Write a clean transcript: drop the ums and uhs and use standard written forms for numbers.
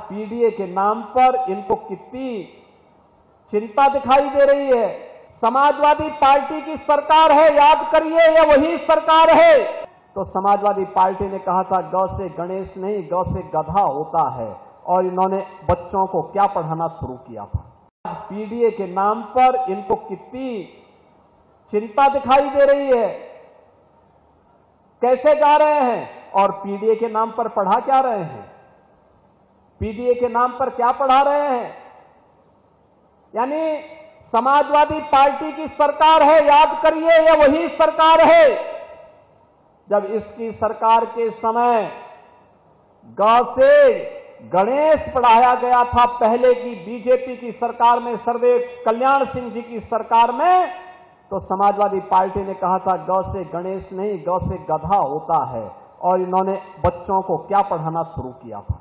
PDA के नाम पर इनको कितनी चिंता दिखाई दे रही है। समाजवादी पार्टी की सरकार है, याद करिए, यह वही सरकार है। तो समाजवादी पार्टी ने कहा था गौ से गणेश नहीं, गौ से गधा होता है, और इन्होंने बच्चों को क्या पढ़ाना शुरू किया था। पीडीए के नाम पर इनको कितनी चिंता दिखाई दे रही है। कैसे जा रहे हैं और पीडीए के नाम पर पढ़ा क्या रहे हैं, पीडीए के नाम पर क्या पढ़ा रहे हैं। यानी समाजवादी पार्टी की सरकार है, याद करिए, यह वही सरकार है। जब इसकी सरकार के समय गौ से गणेश पढ़ाया गया था, पहले की बीजेपी की सरकार में, सर्वदेव कल्याण सिंह जी की सरकार में, तो समाजवादी पार्टी ने कहा था गौ से गणेश नहीं, गौ से गधा होता है, और इन्होंने बच्चों को क्या पढ़ाना शुरू किया था।